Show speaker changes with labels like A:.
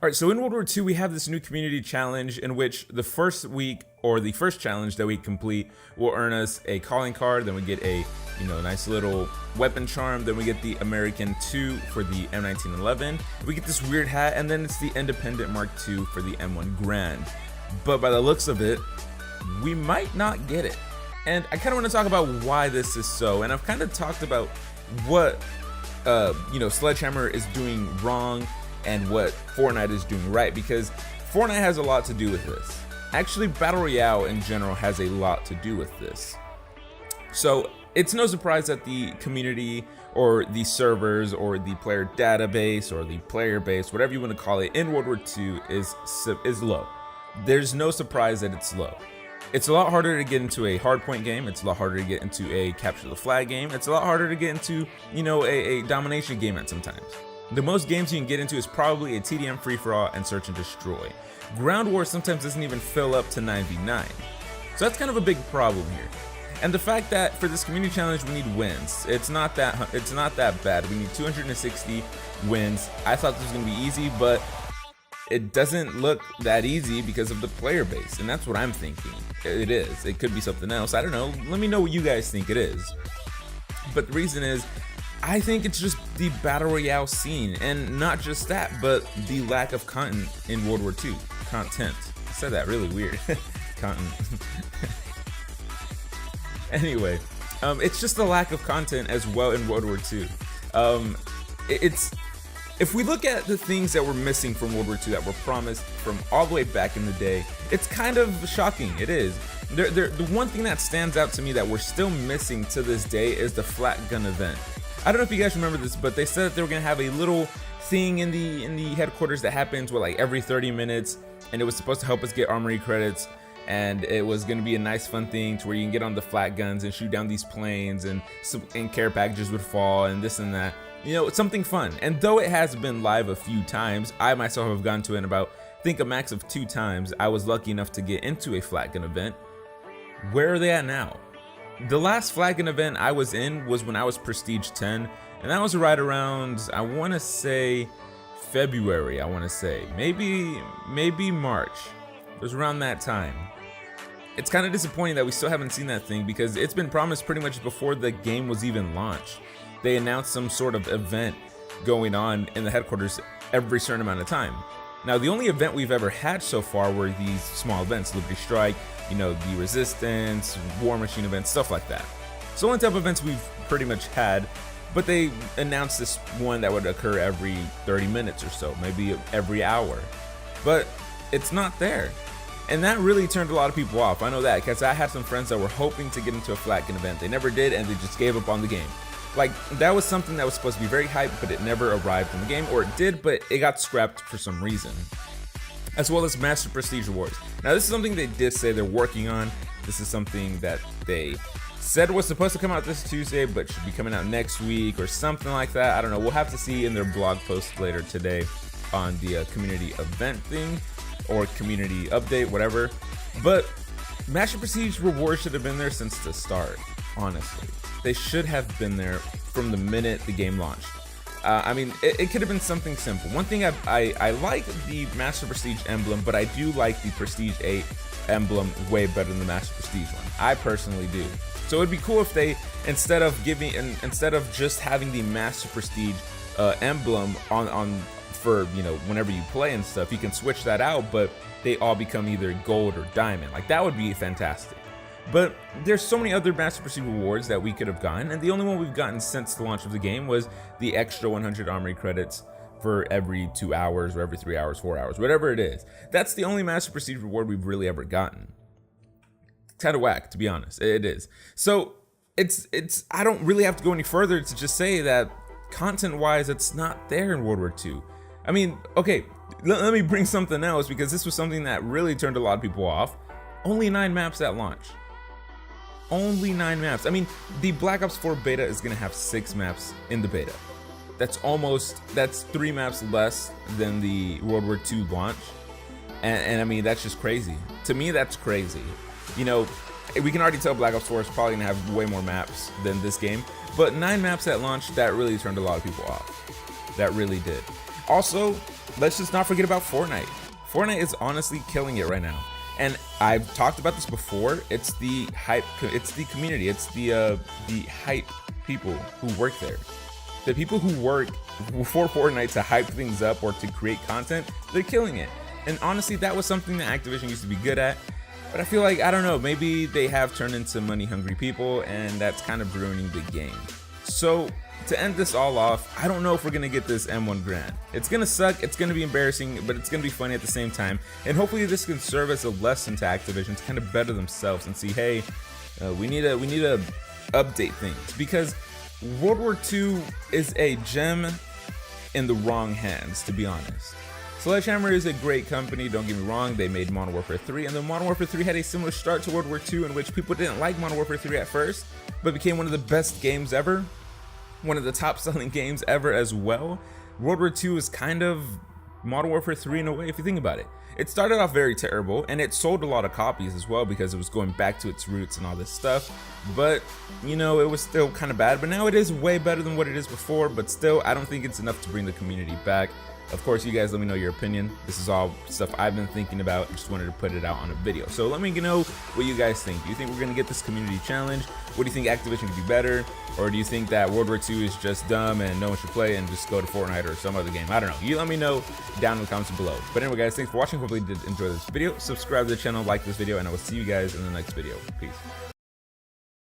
A: All right, so in World War II, we have this new community challenge in which the first week or the first challenge that we complete will earn us a calling card. Then we get a nice little weapon charm. Then we get the American II for the M1911. We get this weird hat, and then it's the Independent Mark II for the M1 Grand. But by the looks of it, we might not get it. And I kind of want to talk about why this is so. And I've kind of talked about what Sledgehammer is doing wrong and what Fortnite is doing right, because Fortnite has a lot to do with this. Actually, Battle Royale in general has a lot to do with this. So it's no surprise that the community or the servers or the player database or the player base, whatever you want to call it, in World War II is low. There's no surprise that it's low. It's a lot harder to get into a hardpoint game. It's a lot harder to get into a capture the flag game. It's a lot harder to get into, a domination game at sometimes. The most games you can get into is probably a TDM free-for-all and search and destroy. Ground war sometimes doesn't even fill up to 9v9. So that's kind of a big problem here. And the fact that for this community challenge we need wins. It's not that bad. We need 260 wins. I thought this was going to be easy, but it doesn't look that easy because of the player base. And that's what I'm thinking. It is. It could be something else. I don't know. Let me know what you guys think it is. But the reason is, I think it's just the Battle Royale scene, and not just that, but the lack of content in World War II. Content. I said that really weird. Content. Anyway, it's just the lack of content as well in World War II. If we look at the things that were missing from World War II that were promised from all the way back in the day, it's kind of shocking. It is. The one thing that stands out to me that we're still missing to this day is the flat gun event. I don't know if you guys remember this, but they said that they were gonna have a little thing in the headquarters that happens like every 30 minutes, and it was supposed to help us get armory credits, and it was gonna be a nice fun thing to where you can get on the flat guns and shoot down these planes, and care packages would fall and this and that. It's something fun. And though it has been live a few times, I myself have gone to it about, I think, a max of 2 times. I was lucky enough to get into a flat gun event. Where are they at now? The last flat gun event I was in was when I was Prestige 10, and that was right around, I want to say, February. Maybe March. It was around that time. It's kind of disappointing that we still haven't seen that thing, because it's been promised pretty much before the game was even launched. They announced some sort of event going on in the headquarters every certain amount of time. Now, the only event we've ever had so far were these small events, Liberty Strike, the Resistance, War Machine events, stuff like that. It's the only type of events we've pretty much had, but they announced this one that would occur every 30 minutes or so, maybe every hour. But it's not there. And that really turned a lot of people off. I know that, because I had some friends that were hoping to get into a flat gun event. They never did, and they just gave up on the game. Like, that was something that was supposed to be very hyped, but it never arrived in the game, or it did, but it got scrapped for some reason. As well as Master Prestige Rewards. Now, this is something they did say they're working on. This is something that they said was supposed to come out this Tuesday, but should be coming out next week or something like that. I don't know. We'll have to see in their blog post later today on the community event thing or community update, whatever. But Master Prestige Rewards should have been there since the start, honestly. They should have been there from the minute the game launched. It could have been something simple. One thing I like the Master Prestige emblem, but I do like the Prestige 8 emblem way better than the Master Prestige one. I personally do. So it'd be cool if they, instead of just having the Master Prestige emblem on for whenever you play and stuff, you can switch that out, but they all become either gold or diamond. Like, that would be fantastic. But there's so many other Master Prestige rewards that we could have gotten, and the only one we've gotten since the launch of the game was the extra 100 armory credits for every 2 hours or every 3 hours, 4 hours, whatever it is. That's the only Master Prestige reward we've really ever gotten. It's kind of whack, to be honest. It is. So it's I don't really have to go any further to just say that content-wise, it's not there in World War II. I mean, okay, let me bring something else, because this was something that really turned a lot of people off. Only 9 maps at launch. Only 9 maps. I mean, the Black Ops 4 beta is going to have 6 maps in the beta. That's 3 maps less than the World War II launch. And I mean, that's just crazy. To me, that's crazy. We can already tell Black Ops 4 is probably going to have way more maps than this game. But 9 maps at launch, that really turned a lot of people off. That really did. Also, let's just not forget about Fortnite. Fortnite is honestly killing it right now. And I've talked about this before. It's the hype, it's the community, it's the hype people who work there. The people who work for Fortnite to hype things up or to create content, they're killing it. And honestly, that was something that Activision used to be good at. But I feel like, I don't know, maybe they have turned into money-hungry people, and that's kind of ruining the game. So, to end this all off, I don't know if we're going to get this M1 Grand. It's going to suck, it's going to be embarrassing, but it's going to be funny at the same time. And hopefully this can serve as a lesson to Activision to kind of better themselves and see, hey, we need to update things. Because World War II is a gem in the wrong hands, to be honest. Sledgehammer is a great company, don't get me wrong. They made Modern Warfare 3, and then Modern Warfare 3 had a similar start to World War II, in which people didn't like Modern Warfare 3 at first, but became one of the best games ever, one of the top selling games ever as well. World War II is kind of Modern Warfare 3 in a way, if you think about it. It started off very terrible, and it sold a lot of copies as well because it was going back to its roots and all this stuff, but you know, it was still kind of bad. But now it is way better than what it is before, but still, I don't think it's enough to bring the community back. Of course, you guys let me know your opinion. This is all stuff I've been thinking about. I just wanted to put it out on a video. So let me know what you guys think. Do you think we're going to get this community challenge? What do you think Activision could do better? Or do you think that World War II is just dumb and no one should play and just go to Fortnite or some other game? I don't know. You let me know down in the comments below. But anyway, guys, thanks for watching. Hopefully you did enjoy this video. Subscribe to the channel, like this video, and I will see you guys in the next video. Peace.